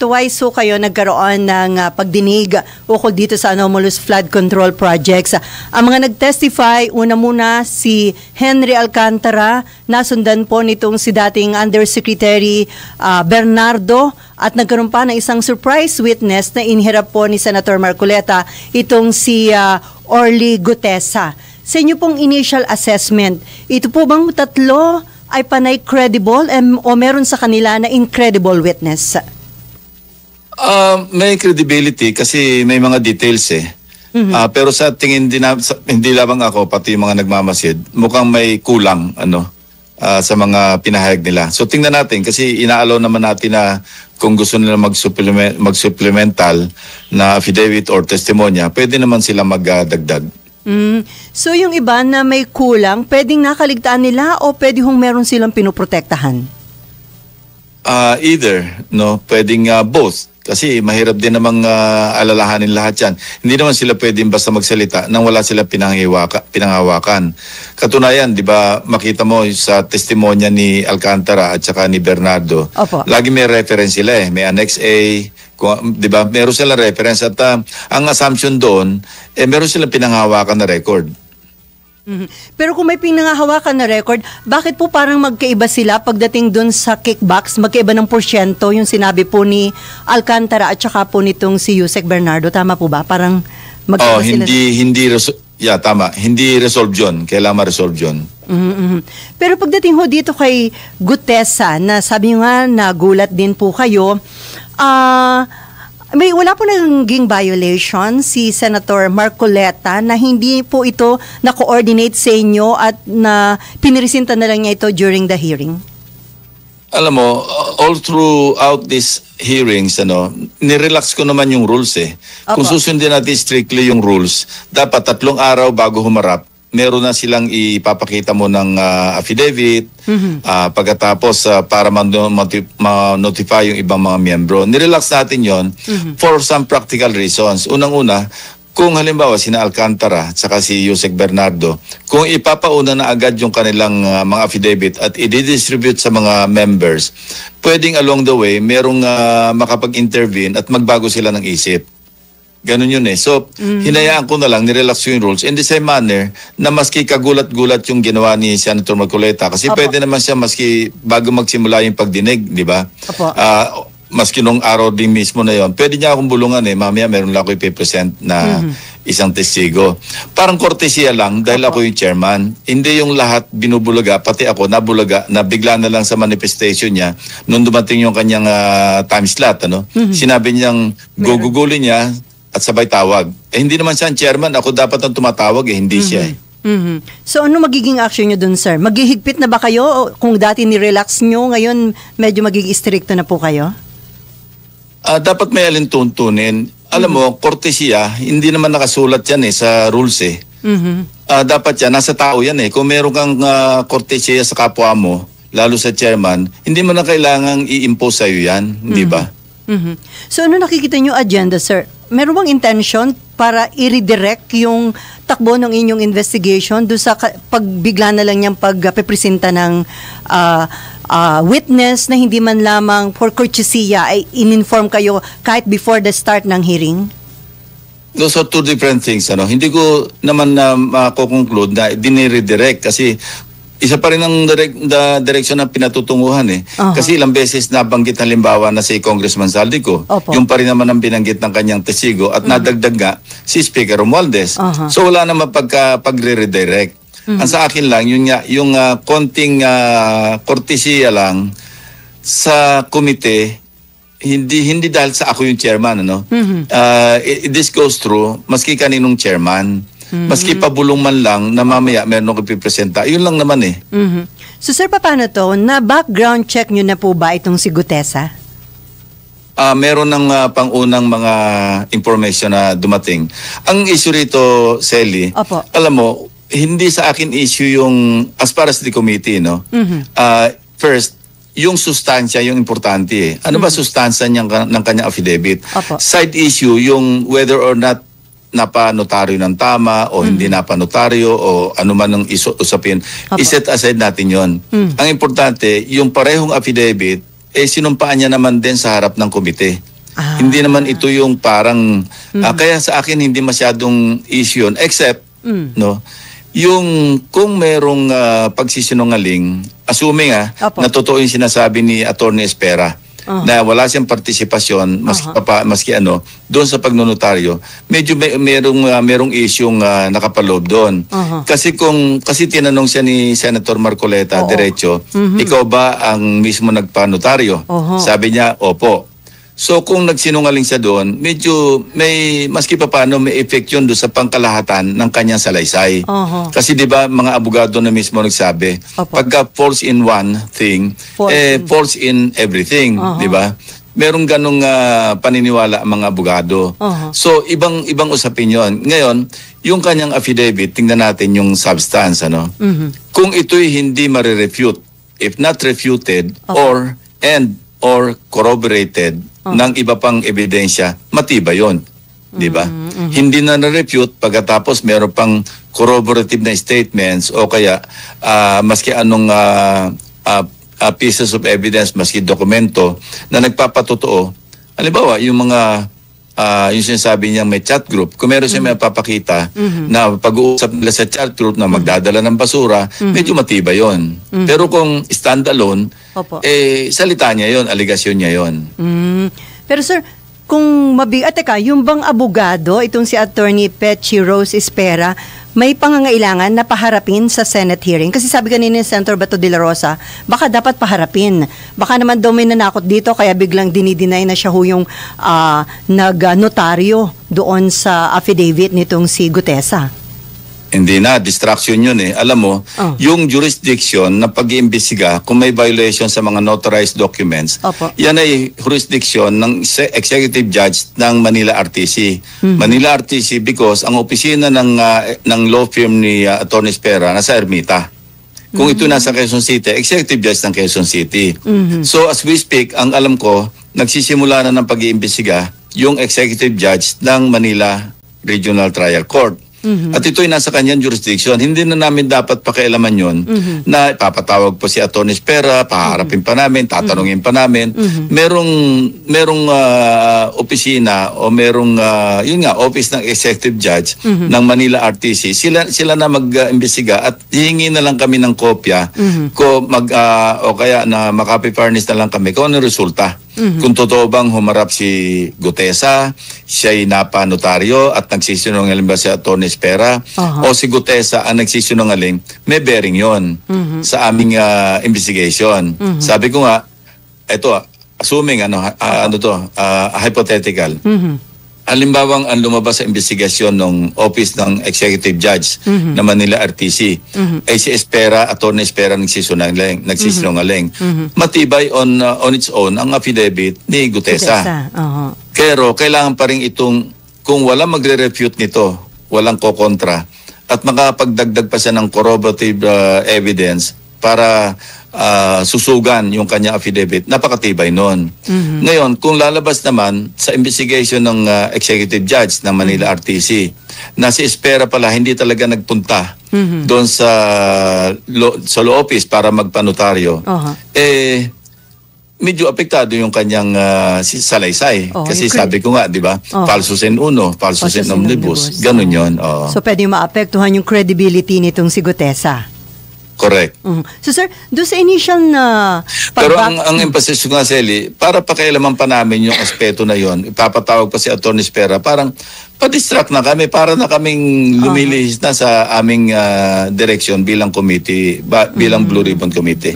twice so kayo nagkaroon ng pagdinig ukol dito sa anomalous flood control projects. Ang mga nag-testify, una muna si Henry Alcantara, nasundan po nitong si dating Undersecretary Bernardo, at nagkaroon pa ng isang surprise witness na inihirap po ni Senator Marcoleta, itong si Orly Gutesa. Sa inyo pong initial assessment, ito po bang tatlo ay panay credible o meron sa kanila na incredible witness? May credibility kasi may mga details eh. Pero sa tingin hindi lamang ako, pati yung mga nagmamasid, mukhang may kulang sa mga pinahayag nila. So tingnan natin kasi inaalaw naman natin na kung gusto nila mag-supplemental na affidavit or testimonya, pwede naman sila magdagdag. So yung iba na may kulang, pwedeng nakaligtaan nila o pwede hong meron silang pinoprotektahan? Either, no? Pwedeng both. Kasi mahirap din namang alalahanin lahat yan. Hindi naman sila pwedeng basta magsalita nang wala sila pinanghawakan. Katunayan, di ba, makita mo sa testimonya ni Alcantara at saka ni Bernardo, Opo. Lagi may reference sila eh. May Annex A, di ba, meron silang reference at ang assumption doon, meron silang pinanghawakan na record. Pero kung may pinangahawakan na record, bakit po parang magkaiba sila pagdating dun sa kickbacks, magkaiba ng porsyento yung sinabi po ni Alcantara at saka po nitong si Yusek Bernardo, tama po ba? Parang magkaiba sila. Tama. Hindi resolve yun. Kailangan ma-resolve yun. Pero pagdating ho dito kay Gutesa, na sabi nyo nga, nagulat din po kayo, wala po naging violation si Senator Marcoleta na hindi po ito na-coordinate sa inyo at na pinirisinta na lang niya ito during the hearing? Alam mo, all throughout these hearings, nirelax ko naman yung rules eh. Opo. Kung susundin natin strictly yung rules, dapat 3 araw bago humarap, meron na silang ipapakita mo ng affidavit, pagkatapos para ma-notify yung ibang mga miyembro. Nirelax natin yon for some practical reasons. Unang-una, kung halimbawa sina Alcantara at saka si Yusek Bernardo, kung ipapauna na agad yung kanilang mga affidavit at i-distribute sa mga members, pwedeng along the way merong makapag-intervene at magbago sila ng isip. Ganun yun eh. So, hinayaan ko na lang, nirelax yung rules. In the same manner, na maski kagulat-gulat yung ginawa ni Senator Marcoleta. Kasi pwede naman siya maski bago magsimula yung pagdinig, di ba? Maski nung araw din mismo na yon, pwede niya akong bulungan eh. Mamaya meron lang ako ipipresent na isang testigo. Parang kortesiya lang dahil ako yung chairman. Hindi yung lahat binubulaga, pati ako nabulaga, na bigla na lang sa manifestation niya nung dumating yung kanyang time slot. Sinabi niyang gugugulin niya at sabay tawag. Hindi naman siya ang chairman. Ako dapat ang tumatawag hindi siya eh. So ano magiging action nyo dun, sir? Maghihigpit na ba kayo? O kung dati ni-relax nyo, ngayon medyo magiging stricto na po kayo? Dapat may alintuntunin. Alam mo, kortesiya, hindi naman nakasulat yan sa rules eh. Dapat yan, nasa tao yan eh. Kung meron kang kortesiya sa kapwa mo, lalo sa chairman, hindi mo na kailangang i-impose sa'yo yan, di ba? So ano nakikita nyo agenda, sir? Meron bang intention para i-redirect yung takbo ng inyong investigation doon sa pagbigla na lang niyang pagpepresenta ng witness na hindi man lamang for courtesy ay in-inform kayo kahit before the start ng hearing? Those are two different things. Hindi ko naman na mako-conclude na dinire-direct kasi isa pa rin ang direksyon ng pinatutunguhan eh. Kasi ilang beses nabanggit halimbawa na si Congressman Saldico. Yung pa rin naman ang binanggit ng kanyang testigo at nadagdag nga si Speaker Romualdez. So wala naman pagre-redirect. Ang sa akin lang, yung konting kortesiya lang sa komite, hindi dahil sa ako yung chairman. This goes through, maski kaninong chairman. Maski pabulong man lang na mamaya meron akong ipipresenta. Yun lang naman eh. So sir, paano to? Na background check nyo na po ba itong si Gutesa? Meron ng pangunang mga information na dumating. Ang issue rito, Sally, alam mo, hindi sa akin issue yung as far as the committee, first, yung sustansya, yung importante eh. Ano ba sustansya ng kanyang affidavit? Side issue, yung whether or not napanotaryo ng tama o hindi napanotaryo o anuman ng usapin, iset aside natin yon. Ang importante, yung parehong affidavit, sinumpaan niya naman din sa harap ng komite. Hindi naman ito yung parang, kaya sa akin hindi masyadong issue yun, except, no, yung kung merong pagsisinungaling, assuming Opo. na totoo yung sinasabi ni Attorney Espera, na wala siyang partisipasyon maski doon sa pagnonotaryo, medyo merong isyung nakapaloob doon. Kasi tinanong siya ni Senator Marcoleta diretso, ikaw ba ang mismo nagpanotaryo? Sabi niya, opo. So kung nagsinungaling siya doon, medyo maski pa paano may effect yun doon sa pangkalahatan ng kanyang salaysay. Kasi di ba mga abogado na mismo nagsabi, pagka false in one thing, false in everything, di ba? Merong ganong paniniwala ang mga abogado. So ibang usapin yun. Ngayon, yung kanyang affidavit, tingnan natin yung substance, ano? Kung ito'y hindi marirefute, if not refuted or corroborated ng iba pang ebidensya, matibay yun. Di ba? Hindi na na-refute pagkatapos meron pang corroborative na statements o kaya maski anong pieces of evidence, maski dokumento na nagpapatotoo. Halimbawa, yung mga yung sinasabi niya may chat group, kung meron siya may papakita na pag-uusap nila sa chat group na magdadala ng basura, medyo matibay yon. Pero kung standalone, salita niya yon, aligasyon niya yon. Pero sir, kung teka, yung bang abogado, itong si Attorney Pechi Rose Espera, may pangangailangan na paharapin sa Senate hearing? Kasi sabi kanina ni Senator Bato de la Rosa, baka dapat paharapin. Baka naman daw may nanakot dito, kaya biglang dinideny na siya yung nag-notaryo doon sa affidavit nitong si Gutesa. Hindi na, distraction yun eh. Alam mo, yung jurisdiction na pag-iimbestiga kung may violation sa mga notarized documents, yan ay jurisdiction ng executive judge ng Manila RTC. Manila RTC because ang opisina ng law firm ni Attorney Espera nasa Ermita. Kung ito nasa Quezon City, executive judge ng Quezon City. So as we speak, ang alam ko, nagsisimula na ng pag-iimbestiga yung executive judge ng Manila Regional Trial Court. At ito'y nasa kanyang jurisdiction. Hindi na namin dapat pakialaman yun na ipapatawag po si Attorney Espera, paharapin pa namin, tatanungin pa namin. Merong opisina o merong office ng executive judge ng Manila RTC. Sila na mag-imbestiga at hihingi na lang kami ng kopya o kaya na makapi-furnish na lang kami kung ano resulta. Kung totoo bang humarap si Gutesa, siya'y napanotaryo at nagsisinungaling ba si Attorney Espera o si Gutesa ang nagsisinungaling, may bearing yon sa aming investigation. Sabi ko nga, ito, assuming hypothetical. Halimbawang ang lumabas sa investigasyon ng Office ng Executive Judge na Manila RTC ay si Espera, Attorney Espera nagsisinungaling. Matibay on its own ang affidavit ni Gutesa. Pero kailangan pa rin itong, kung walang magre-refute nito, walang kokontra, at makapagdagdag pa siya ng corroborative evidence para susugan yung kanya affidavit, napakatibay nun. Ngayon, kung lalabas naman sa investigation ng executive judge ng Manila RTC na si Espera pala hindi talaga nagpunta doon sa law office para magpanotaryo, medyo apektado yung kanyang salaysay. Kasi sabi ko nga, di ba, falsus in uno, falsus in omnibus. Ganun yun. So pwede maapektuhan yung credibility nitong si Gutesa. Correct. So sir, doon sa initial na pero ang emphasis ko nga, Sally, para pakialaman pa namin yung aspeto na yon, ipapatawag pa si Attorney Espera, parang pa-distract na kami, para na kaming lumilihis na sa aming direction bilang committee, bilang Blue Ribbon Committee.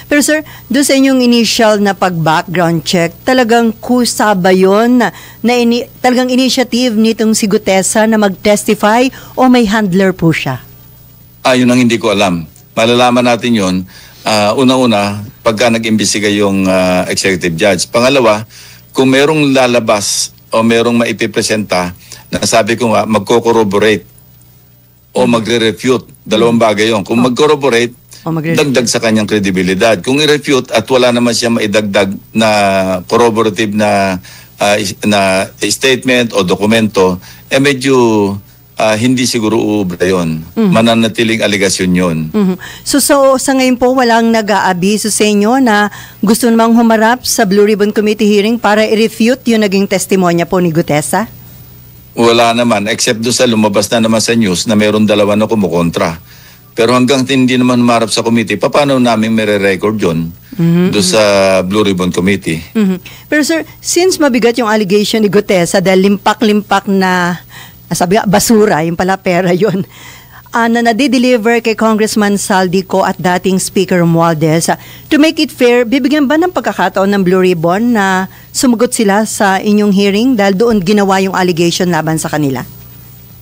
Pero sir, doon sa inyong initial na pag-background check, talagang kusa ba yun talagang initiative nitong si Gutesa na mag-testify o may handler po siya? Yun ang hindi ko alam. Malalaman natin yun, una-una, pagka nag-imbestiga yung executive judge. Pangalawa, kung merong lalabas o merong maipipresenta na sabi ko nga, magko-corroborate o magre-refute. Dalawang bagay yun. Kung mag-corroborate, dagdag sa kanyang kredibilidad. Kung i-refute at wala naman siya maidagdag na corroborative na statement o dokumento, medyo hindi siguro uubra yun. Mananatiling aligasyon yun. So sa ngayon po, walang nag-aabiso sa inyo na gusto namang humarap sa Blue Ribbon Committee hearing para i-refute yung naging testimonya po ni Gutesa? Wala naman, except doon sa lumabas na naman sa news na mayroon dalawa na kumukontra. Pero hanggang hindi naman humarap sa committee, paano namin mere-record yun doon sa Blue Ribbon Committee? Pero sir, since mabigat yung allegation ni Gutesa dahil limpak-limpak na, sabi nga, basura, yung pala pera yun, na nade-deliver kay Congressman Saldico at dating Speaker Romualdez. To make it fair, bibigyan ba ng pagkakataon ng Blue Ribbon na sumagot sila sa inyong hearing dahil doon ginawa yung allegation laban sa kanila?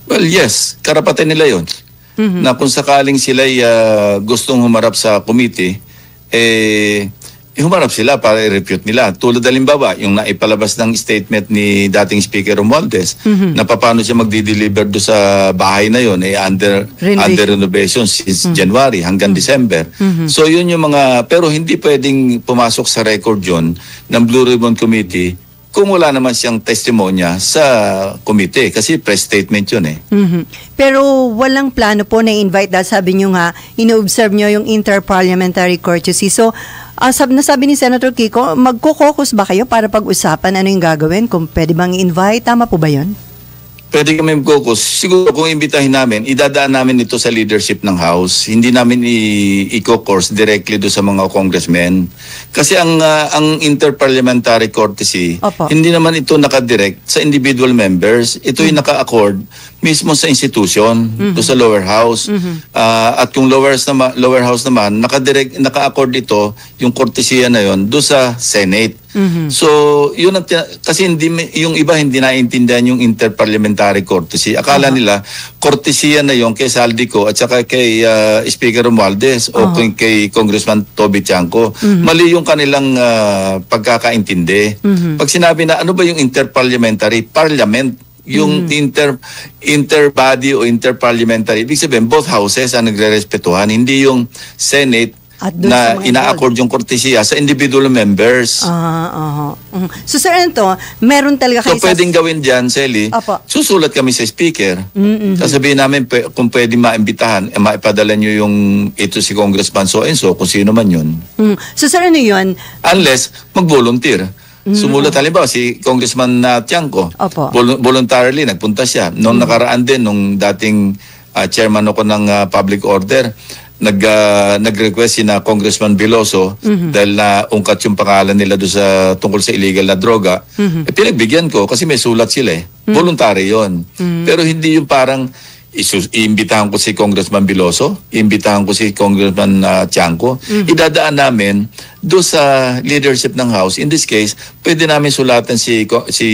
Well, yes. Karapatan nila yun. Na kung sakaling sila gustong humarap sa committee, humarap sila para i-refute nila. Tulad halimbawa, yung naipalabas ng statement ni dating Speaker Romualdez na paano siya magdi-deliver do sa bahay na yun, under renovation since January hanggang December. So yun yung mga, pero hindi pwedeng pumasok sa record yun ng Blue Ribbon Committee kung wala naman siyang testimonya sa komite kasi press statement yun eh. Pero walang plano po na invite dahil sabi nyo nga, ino-observe nyo yung interparliamentary courtesy. So, nasabi ni Senator Kiko, magko-caucus ba kayo para pag-usapan ano yung gagawin? Kung pwede bang i-invite, tama po ba yun? Pwede kami mag-caucus. Siguro kung imbitahin namin, idadaan namin ito sa leadership ng House. Hindi namin i-co-course directly do sa mga congressmen. Kasi ang interparliamentary courtesy, hindi naman ito nakadirect sa individual members. Ito yung naka-accord mismo sa institution, do sa lower house. At kung lower house naman, naka-accord ito, yung courtesy na yon do sa Senate. So, yun kasi yung iba hindi naintindihan yung interparliamentary courtesy. Akala nila, courtesy na yung kay Saldico at saka kay Speaker Romualdez o kay Congressman Toby Chanco. Mali yung kanilang pagkakaintindi. Pag sinabi na ano ba yung interparliamentary, parliament, yung interbody o interparliamentary, ibig sabihin both houses ang nagre-respetuhan, hindi yung Senate na ina-accord yung kortesiya sa individual members. So sir, ito, meron talaga kayo so pwedeng gawin dyan, Selly, susulat kami sa speaker. Sasabihin namin kung pwede maimbitahan, maipadala nyo yung ito si Congressman so and so, kung sino man yun. So sir, ano yun? Unless mag-volunteer. Sumulat halimbawa si Congressman Tiangco. Voluntarily nagpunta siya. Noong nakaraan din, nung dating chairman ako ng public order, nag-request si na Congressman Veloso dahil naungkat yung pangalan nila doon sa tungkol sa illegal na droga. Pinagbigyan ko kasi may sulat sila eh. Voluntary yon. Pero hindi yung parang iimbitahan ko si Congressman Veloso, iimbitahan ko si Congressman Tiangco. Idadaan namin doon sa leadership ng House. In this case, pwede namin sulatan si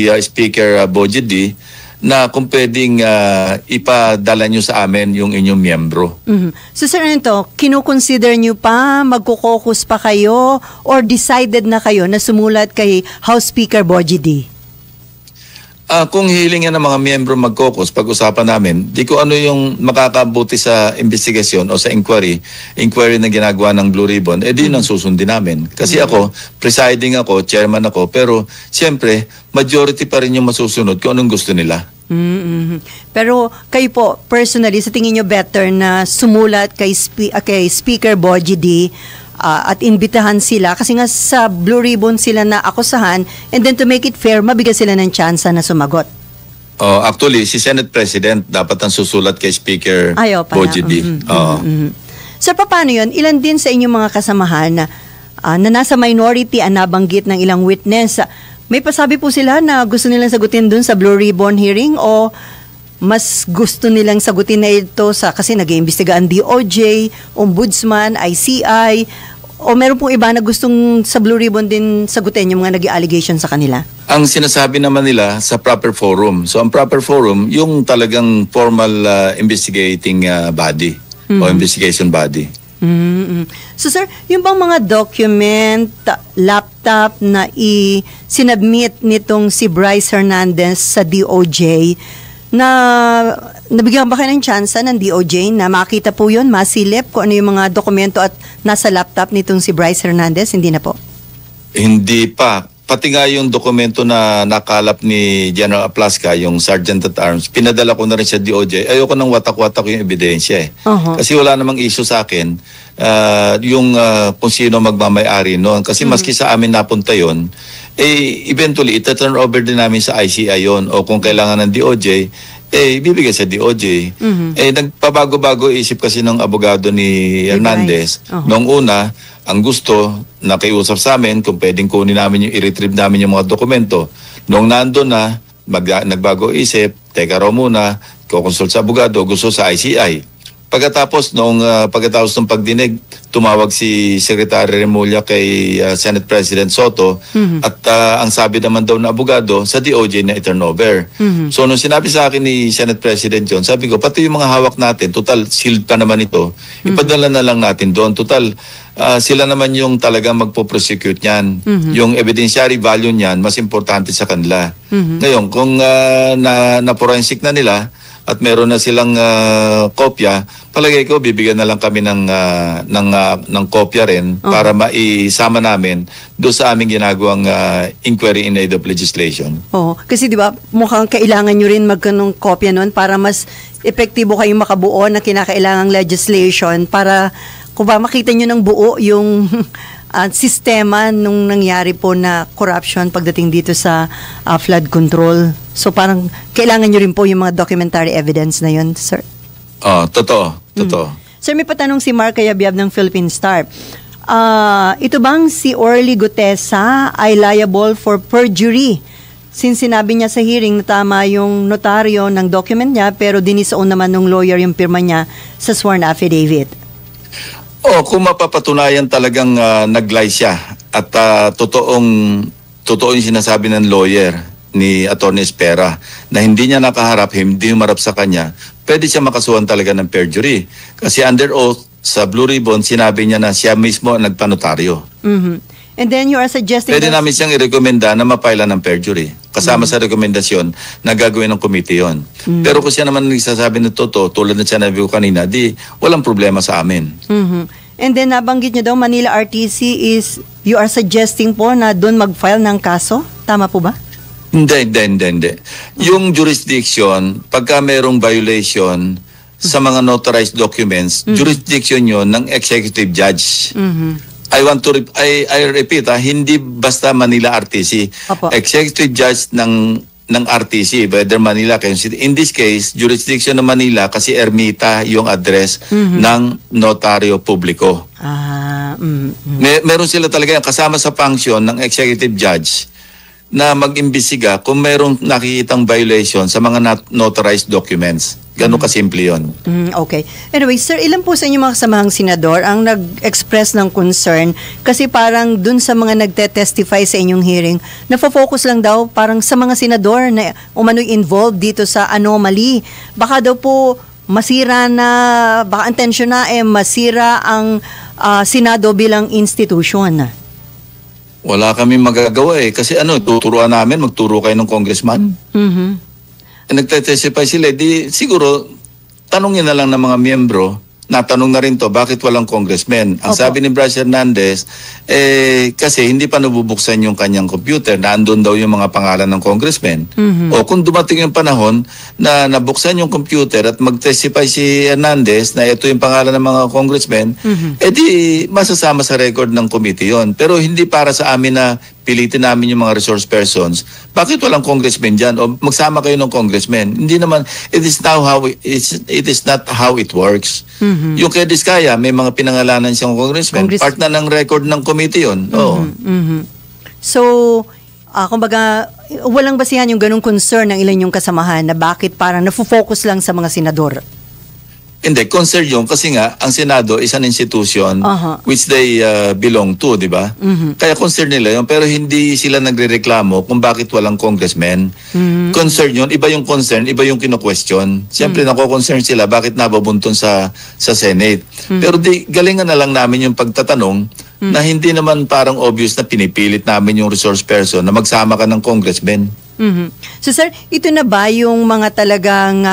Speaker Bogie D na kung pwedeng ipadala nyo sa amin yung inyong miyembro. So sir, ito, kinukonsider nyo pa, magkukokus pa kayo, or decided na kayo na sumulat kay House Speaker Bogie D? Kung hihilingan ng mga miyembro mag-caucus, pag-usapan namin, di ko ano yung makakabuti sa investigasyon o sa inquiry na ginagawa ng Blue Ribbon, di yun ang susundin namin. Kasi ako, presiding ako, chairman ako, pero siyempre, majority pa rin yung masusunod kung anong gusto nila. Pero kayo po, personally, sa tingin nyo better na sumulat kay Speaker Bogie D at imbitahan sila kasi nga sa Blue Ribbon sila na akusahan, and then to make it fair, mabigyan sila ng tsansa na sumagot? Actually, si Senate President dapat ang susulat kay Speaker Bogie D. Sir, paano yun? Ilan din sa inyong mga kasamahan na nasa minority ang nabanggit ng ilang witness? May pasabi po sila na gusto nilang sagutin dun sa Blue Ribbon hearing o mas gusto nilang sagutin na ito kasi nag-iimbestiga ang DOJ, Ombudsman, ICI, o meron pong iba na gustong sa Blue Ribbon din sagutin yung mga nag-i-allegation sa kanila? Ang sinasabi naman nila sa proper forum. So ang proper forum, yung talagang formal investigating body o investigation body. So sir, yung bang mga document, laptop na sinubmit nitong si Bryce Hernandez sa DOJ, na nabigyan ba kayo ng tsansa ng DOJ na makita po yun, masilip kung ano yung mga dokumento at nasa laptop nitong si Bryce Hernandez? Hindi na po? Hindi pa. pati nga yung dokumento na nakalap ni General Aplasca, yung Sergeant at Arms, pinadala ko na rin sa DOJ. Ayoko nang watak-watak yung ebidensya eh. Kasi wala namang issue sa akin kung sino magmamay-ari noon. Kasi maski sa amin napunta yon, eventually, ita-turn over din namin sa ICI yon. O kung kailangan ng DOJ, ibibigay sa DOJ. Nagpabago-bago isip kasi ng abogado ni Hernandez. Noong una, ang gusto, nakiusap sa amin kung pwedeng kunin namin i-retrieve namin yung mga dokumento. Noong nandun na, nagbago isip, teka raw muna, kukonsult sa abogado, gusto sa ICI. Pagkatapos ng pagdinig, tumawag si Secretary Remulla kay Senate President Soto at ang sabi naman daw na abogado sa DOJ na i-turnover. So nung sinabi sa akin ni Senate President yun, sabi ko, pati yung mga hawak natin, total sealed pa naman ito, ipadala na lang natin doon. Total, sila naman yung talagang magpo-prosecute niyan. Yung evidentiary value niyan, mas importante sa kanila. Ngayon, kung na-forensic na nila, at meron na silang kopya, palagay ko bibigyan na lang kami ng kopya rin para maisama namin doon sa aming ginagawang inquiry in aid of legislation. Kasi di ba mukhang kailangan nyo rin magkanong kopya nun para mas epektibo kayong makabuo na kinakailangang legislation para kung ba makita nyo ng buo yung sistema nung nangyari po na corruption pagdating dito sa flood control. So parang kailangan nyo rin po yung mga documentary evidence na yun, sir? Totoo. Sir, may patanong si Mark Kayabyab ng Philippine Star. Ito bang si Orly Gutesa ay liable for perjury? Since sinabi niya sa hearing na tama yung notaryo ng document niya pero dinisoon naman ng lawyer yung pirma niya sa sworn affidavit. Kung mapapatunayan talagang nag-lie siya at totoo yung sinasabi ng lawyer ni Attorney Espera na hindi niya nakaharap, hindi humarap sa kanya, pwede siya makasuhan talaga ng perjury. Kasi under oath, sa Blue Ribbon, sinabi niya na siya mismo ang nagpanotaryo. And then you are suggesting pwede namin siyang i-recommenda na mapaila ng perjury. Kasama sa rekomendasyon na gagawin ng committee yun. Pero kung siya naman nagsasabi ng totoo, tulad na siya nabi ko kanina, walang problema sa amin. And then nabanggit niyo daw Manila RTC is, you are suggesting po na doon mag-file ng kaso? Tama po ba? Hindi. Yung jurisdiction, pagka mayroong violation sa mga notarized documents, jurisdiction yun ng executive judge. I repeat, hindi basta Manila RTC. Executive judge ng RTC, whether Manila, in this case, jurisdiction ng Manila kasi ermita yung address ng notaryo publiko. Meron sila talaga kasama sa function ng executive judge na mag-imbestiga kung mayroong nakikitang violation sa mga notarized documents. Gano'n kasimple yun. Okay. Anyway, sir, ilan po sa inyong mga kasamahang senador ang nag-express ng concern kasi parang dun sa mga nagte-testify sa inyong hearing, nafo-focus lang daw parang sa mga senador na umano'y involved dito sa anomaly. Baka daw po masira na, baka intensyon na masira ang Senado bilang institution. Wala kami magagawa kasi tuturuan namin, magturo kayo ng congressman. Nagte-testify sila, siguro tanungin na lang ng mga miyembro, natanong na rin to, bakit walang congressman? Ang sabi ni Bryce Hernandez, kasi hindi pa nabubuksan yung kanyang computer, naandun daw yung mga pangalan ng congressman. O kung dumating yung panahon na nabuksan yung computer at mag-testify si Hernandez na ito yung pangalan ng mga congressman, di masasama sa record ng committee yon. Pero hindi para sa amin na pilitin namin yung mga resource persons. Bakit walang congressman dyan? O magsama kayo ng congressman. Hindi naman, it is not how it works. Yung kay Diskaya, may mga pinangalanan siyang congressman. Part na ng record ng committee yun. So, kumbaga, walang basihan yung ganung concern ng ilan yung kasamahan na bakit parang nafo-focus lang sa mga senador? Hindi, concern yun kasi nga ang Senado is an institution which they belong to, di ba? Kaya concern nila yun, pero hindi sila nagrereklamo kung bakit walang congressman. Concern yun, iba yung concern, iba yung kino-question. Siyempre nako-concern sila bakit nababuntun sa Senate. Pero galingan na lang namin yung pagtatanong na hindi naman parang obvious na pinipilit namin yung resource person na magsama ka ng congressman. So sir, ito na ba yung mga talagang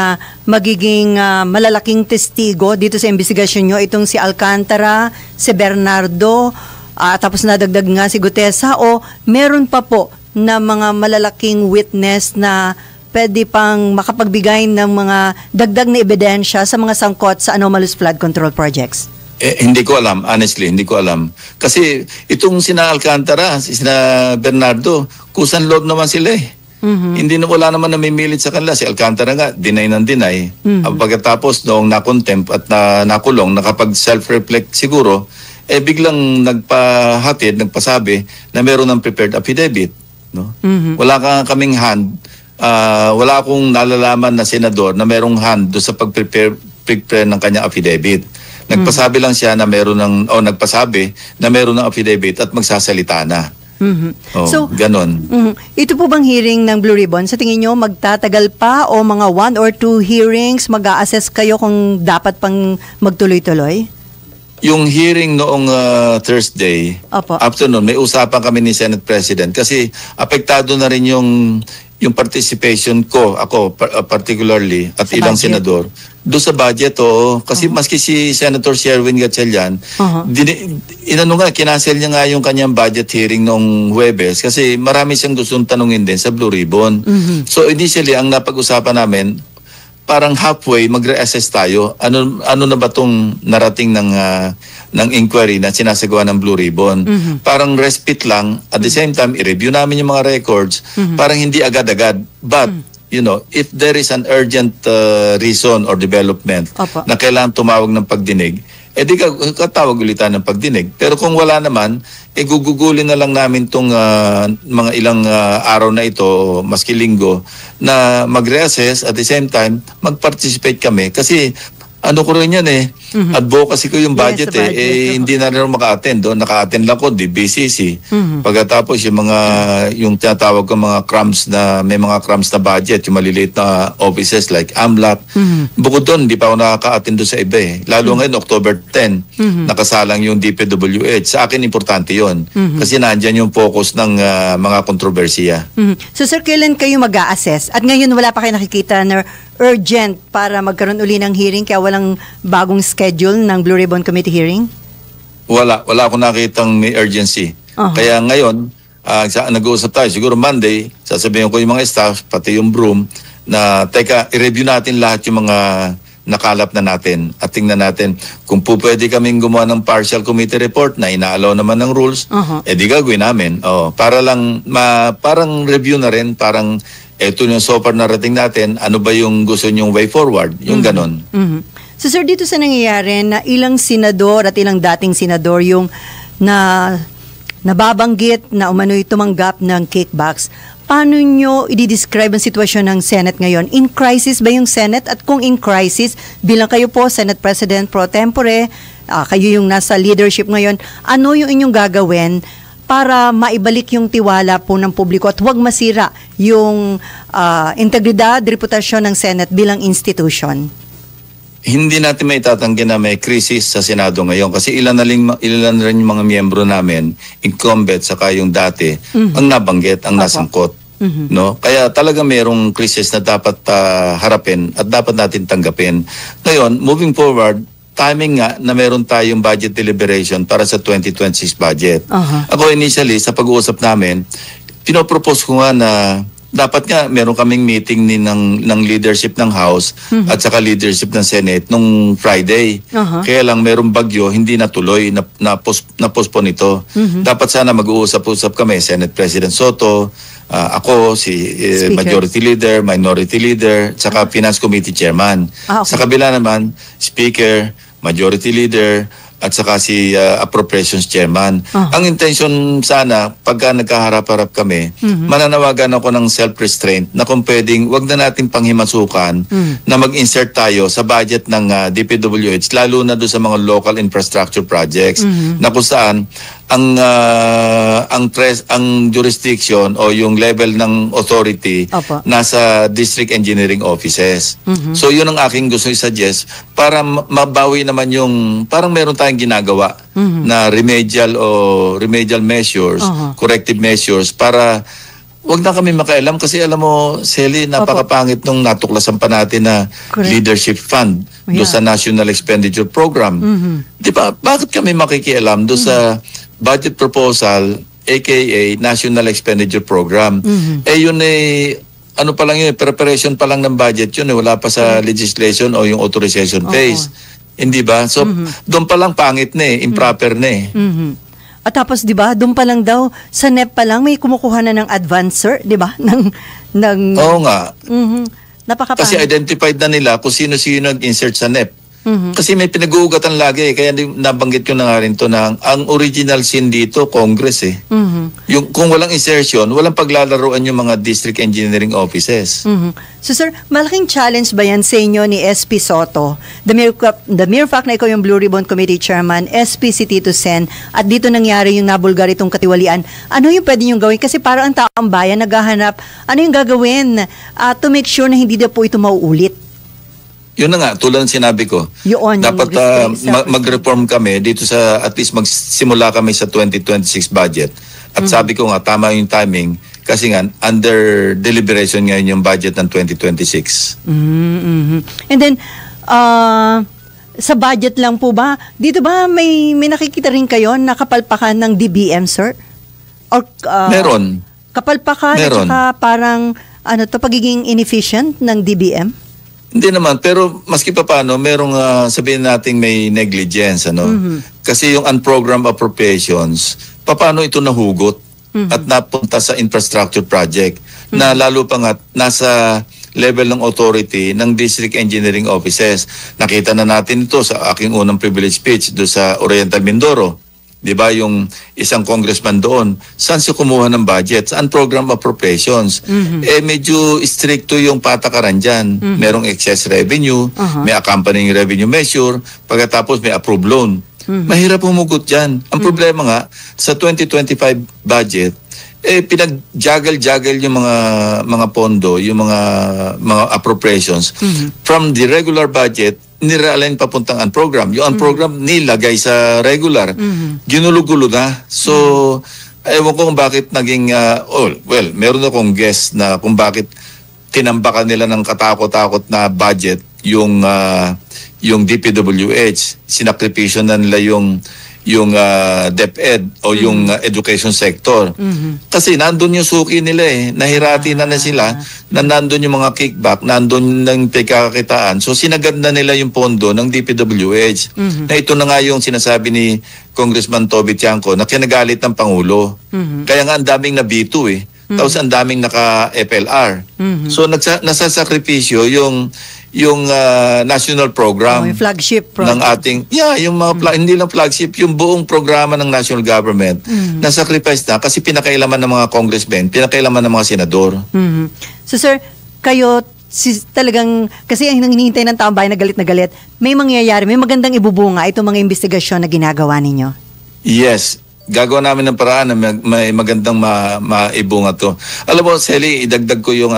magiging malalaking testigo dito sa investigasyon nyo? Itong si Alcantara, si Bernardo, tapos nadagdag nga si Gutesa, o meron pa po na mga malalaking witness na pwede pang makapagbigay ng mga dagdag na ebidensya sa mga sangkot sa anomalous flood control projects? Hindi ko alam, honestly, hindi ko alam. Kasi itong sina Alcantara, sina Bernardo, kusan loob naman sila eh. Hindi na wala naman namimilit sa kanila. Si Alcantara nga, deny ng deny. Pagkatapos noong nakontempt at nakulong, nakapag self-reflect siguro, biglang nagpahatid, nagpasabi na meron ng prepared affidavit. No? Wala kaming hand, wala akong nalalaman na senador na merong hand do sa pag-prepare ng kanyang affidavit. Nagpasabi lang siya na meron nagpasabi na meron ng affidavit at magsasalita na. So, ganon. Ito po bang hearing ng Blue Ribbon, sa tingin nyo magtatagal pa o mga 1 or 2 hearings, mag-a-assess kayo kung dapat pang magtuloy-tuloy? Yung hearing noong Thursday, afternoon, may usapan kami ni Senate President kasi apektado na rin yung participation ko, ako particularly, at sa ilang senador, doon sa budget. Kasi maski si Senator Sherwin Gatchalian, kinancel niya nga yung kanyang budget hearing noong Huwebes kasi marami siyang gustong tanungin din sa Blue Ribbon. So initially, ang napag-usapan namin, parang halfway magre-assess tayo. Ano na ba tong narating ng inquiry na sinasagawa ng Blue Ribbon? Parang respite lang. At the same time, i-review namin yung mga records. Parang hindi agad-agad. But, if there is an urgent reason or development na kailangan tumawag ng pagdinig, di katawag ulitan ng pagdinig. Pero kung wala naman, gugugulin na lang namin itong mga ilang araw na ito, maski linggo, na mag-reassess at the same time, mag-participate kami. Kasi ano ko rin yan advocacy ko yung budget hindi na rin maka-attend doon. Naka-attend lang ko, BCC. Pagkatapos yung tinatawag ko mga crumbs na, may mga crumbs na budget, yung maliliit na offices like AMLAC. Bukod doon, hindi pa ako nakaka-attend doon sa iba Lalo ngayon, October 10, nakasalang yung DPWH. Sa akin, importante yon kasi nandyan yung focus ng mga kontrobersiya. So sir, kailan kayo mag-a-assess? At ngayon, wala pa kayo nakikita na urgent para magkaroon uli ng hearing, kaya walang bagong schedule ng Blue Ribbon Committee hearing? Wala akong nakitang may urgency. Kaya ngayon, nag-uusap tayo, siguro Monday, sasabihin ko yung mga staff, pati yung broom, na teka, i-review natin lahat yung mga nakalap na natin at tingnan natin kung pwede kaming gumawa ng partial committee report na inaalaw naman ng rules, di gagawin namin. Para lang, parang review na rin, parang eto yung so far narating natin, ano ba yung gusto nyong way forward? Yung ganon. So sir, dito sa nangyayari na ilang senador at ilang dating senador yung nababanggit na umano'y tumanggap ng kickbacks, paano nyo i-describe ang sitwasyon ng Senate ngayon? In crisis ba yung Senate? At kung in crisis, bilang kayo po, Senate President pro tempore, kayo yung nasa leadership ngayon, ano yung inyong gagawin para maibalik yung tiwala po ng publiko at huwag masira yung integridad, reputasyon ng Senate bilang institution? Hindi natin may itatanggi na may krisis sa Senado ngayon kasi ilan na rin yung mga miyembro namin, incumbent saka yung dati, ang nabanggit, ang nasangkot. No? Kaya talaga mayroong krisis na dapat harapin at dapat natin tanggapin. Ngayon, moving forward, timing nga na meron tayong budget deliberation para sa 2026 budget. Ako initially, sa pag-uusap namin, pinopropose ko nga na dapat nga meron kaming meeting ng leadership ng House at saka leadership ng Senate nung Friday. Kaya lang merong bagyo, hindi natuloy, na-postpone ito. Dapat sana mag-uusap-usap kami, Senate President Soto, ako, si Majority Leader, Minority Leader, at saka Finance Committee Chairman. Sa kabila naman, Speaker, Majority Leader, at saka si Appropriations Chairman. Ang intention sana, pagka nagkaharap-harap kami, mananawagan ako ng self-restraint na kung pwedeng, wag na natin panghimasukan na mag-insert tayo sa budget ng DPWH, lalo na doon sa mga local infrastructure projects, na kung saan ang jurisdiction o yung level ng authority nasa district engineering offices. So yun ang aking gusto i-suggest para mabawi naman yung parang meron tayong ginagawa na remedial measures, corrective measures para wag na kami makialam kasi alam mo, Sally, napakapangit nung natuklasan pa natin na leadership fund doon sa National Expenditure Program. Di ba? Bakit kami makikialam doon sa budget proposal, aka National Expenditure Program. Yun ano pa lang yun, preparation pa lang ng budget yun, wala pa sa legislation o yung authorization phase. Hindi ba? So, doon pa lang pangit na improper na At tapos, di ba, doon pa lang daw, sa NEP pa lang, may kumukuha na ng advancer, di ba? Oo nga. Napakapangit. Kasi identified na nila kung sino-sino nag-insert sa NEP. Kasi may pinag-uugatan lagi kaya nabanggit ko na nga rin to na ang original sin dito, Congress Yung, kung walang insertion, walang paglalaruan yung mga district engineering offices. So sir, malaking challenge ba yan sa inyo ni SP Soto? The mere fact na ikaw yung Blue Ribbon Committee Chairman, SP si Tito Sen, at dito nangyari yung nabulgar itong katiwalian, ano yung pwede nyo gawin? Kasi parang ang taong bayan naghahanap, ano yung gagawin to make sure na hindi na po ito mauulit? Yun na nga, tulad ng sinabi ko, dapat mag-reform kami dito sa, at least magsimula kami sa 2026 budget. At sabi ko nga, tama yung timing kasi nga, under deliberation ngayon yung budget ng 2026. And then, sa budget lang po ba, dito ba may nakikita rin kayo na kapalpakan ng DBM, sir? Or, meron. Kapalpakan meron. At saka parang pagiging inefficient ng DBM? Hindi naman, pero maski pa paano, merong sabihin nating may negligence, Kasi yung unprogrammed appropriations, paano ito nahugot at napunta sa infrastructure project na lalo pa nga nasa level ng authority ng district engineering offices. Nakita na natin ito sa aking unang privilege speech do sa Oriental Mindoro. 'Di ba yung isang congressman doon, saan siya kumuha ng budget? Sa unprogrammed appropriations. Medyo stricto yung patakaran diyan. Merong excess revenue, may accompanying revenue measure, pagkatapos may approved loan. Mahirap humugot diyan. Ang problema nga sa 2025 budget pinag-juggle yung mga pondo, yung mga appropriations from the regular budget nire-align papuntang unprogram. Yung unprogram nilagay sa regular. Ginulo-gulo na. So, ewan ko kung bakit naging, meron akong guess na kung bakit tinambakan nila ng katakot-takot na budget yung DPWH. Sinakripisyo na nila yung DepEd o yung education sector. Kasi nandun yung suki nila nahirati na sila, na nandun yung mga kickback, nandun yung pagkakakitaan. So sinagad na nila yung pondo ng DPWH. Na ito na nga yung sinasabi ni Congressman Toby Tiangco na kinagalit ng Pangulo. Kaya nga ang daming nabito tapos ang daming naka-FLR. So nasasakripisyo yung national program, yung flagship program ng ating yung mga hindi lang flagship, yung buong programa ng national government na-sacrifice na kasi pinakailaman ng mga congressmen, pinakailaman ng mga senador. So sir, kayo talagang kasi ang hinihintay ng taong bayan na galit, may mangyayari, may magandang ibubunga itong mga investigasyon na ginagawa ninyo? Yes. Gagawa namin ng paraan na may magandang maibunga to. Alam mo, Sally, idagdag ko yung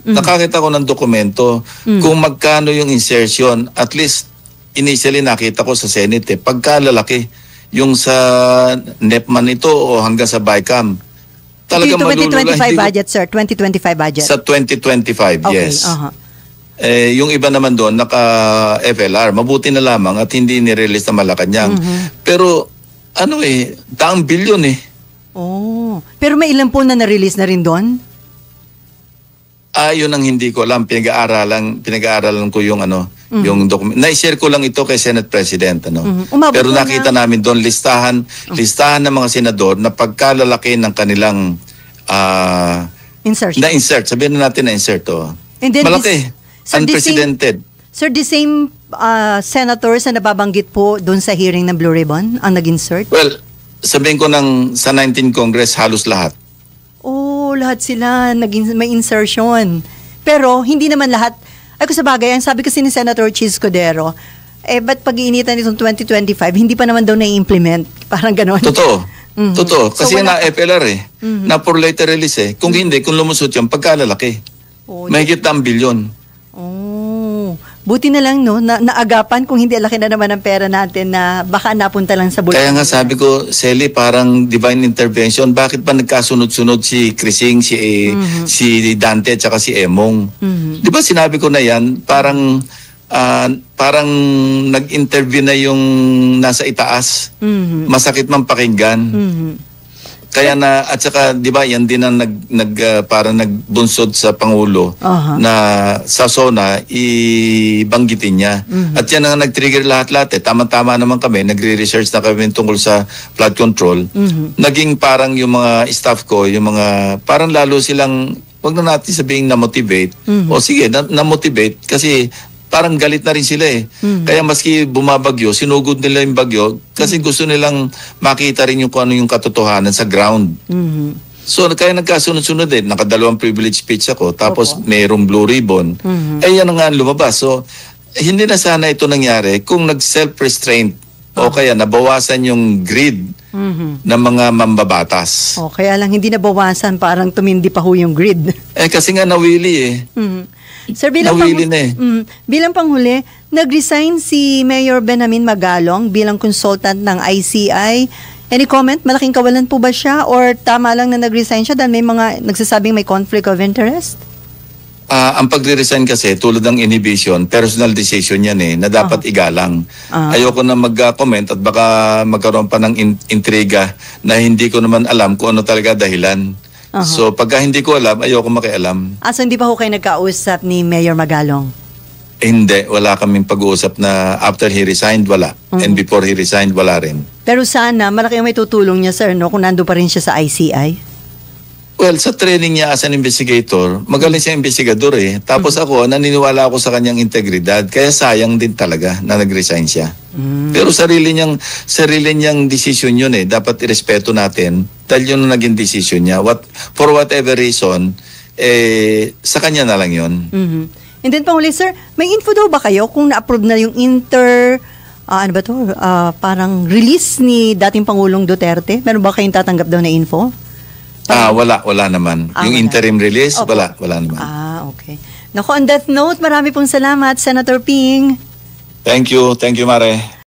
nakakita ko ng dokumento kung magkano yung insertion. At least, initially nakita ko sa Senate pagkalalaki yung sa NEPMAN ito o hanggang sa BICAM. Talaga malulula. 2025 budget, sir. 2025 budget. Sa 2025, okay, yes. Yung iba naman doon, naka-FLR. Mabuti na lamang at hindi nirelease na Malacanang. Pero, daang bilyon Pero may ilan po na na-release na rin doon? Yun ang hindi ko alam. Pinag-aaralan ko yung yung document. Na-share ko lang ito kay Senate President. Pero nakita namin doon listahan ng mga senador na pagkalalaki ng kanilang na-insert. Sabihin na natin na-insert. Malaki. Unprecedented. Sir, the same senators na nababanggit po doon sa hearing ng Blue Ribbon ang nag-insert? Well, sabihin ko sa 19 Congress, halos lahat. Lahat sila may insertion. Pero hindi naman lahat. Ay ko sa bagay, ang sabi kasi ni Senator Chis Codero, ba't pag-iinitan itong 2025, hindi pa naman daw na-implement? Parang gano'n. Totoo. Totoo. Kasi na FLR na for later release Kung hindi, kung lumusot yan, pagkalalaki. Mahigit ang bilyon. Buti na lang naagapan kung hindi laki na naman ang pera natin na baka napunta lang sa bulsa. Kaya nga sabi ko, Sally, parang divine intervention. Bakit ba nagkasunod-sunod si Crising, si Dante at saka si Emong? Di ba sinabi ko na yan, parang parang nag-interview na yung nasa itaas. Masakit man pakinggan. Kaya at saka 'di ba yan din ang parang nagbunsod sa Pangulo na sa SONA ibanggitin niya. At yan ang nag-trigger lahat-lahat. Tama-tama naman kami, nagre-research na kami tungkol sa flood control. Naging parang yung mga staff ko, yung mga parang lalo silang, wag na natin sabihin na-motivate. O sige, na-motivate kasi parang galit na rin sila eh. Kaya maski bumabagyo, sinugod nila yung bagyo kasi gusto nilang makita rin yung kung ano yung katotohanan sa ground. So kaya nagkasunod-sunod eh. Nakadalawang privilege speech ako, tapos mayroong blue ribbon. Yan nga ang lumabas. So hindi na sana ito nangyari kung nag-self-restraint o kaya nabawasan yung greed ng mga mambabatas. Kaya lang hindi nabawasan, parang tumindi pa ho yung grid. Kasi nga nawili eh. Sir, bilang panghuli, nag-resign si Mayor Benjamin Magalong bilang consultant ng ICI. Any comment? Malaking kawalan po ba siya? Or tama lang na nag-resign siya dahil may mga nagsasabing may conflict of interest? Ang pagre-resign kasi, tulad ng inhibition, personal decision yan na dapat igalang. Ayoko na mag-comment at baka magkaroon pa ng intriga na hindi ko naman alam kung ano talaga dahilan. So pagka hindi ko alam, ayoko makialam. So hindi pa ho kayo nagkausap ni Mayor Magalong? Hindi, wala kaming pag-uusap na after he resigned, wala. And before he resigned, wala rin. Pero sana, malaki ang may tutulong niya, sir, no? Kung nando pa rin siya sa ICI? Well, sa training niya as an investigator, magaling siya investigador eh. Tapos ako, naniniwala ako sa kanyang integridad. Kaya sayang din talaga na nag-resign siya. Pero sarili niyang decision yun eh. Dapat irespeto natin dahil yun ang naging decision niya. For whatever reason, sa kanya na lang yun. And then panghuli, sir, may info daw ba kayo kung na-approve na yung parang release ni dating Pangulong Duterte? Meron ba kayong tatanggap daw na info? Wala naman. Yung interim release, wala naman. Okay. Naku, on that note, marami pong salamat, Senator Ping. Thank you, Mare.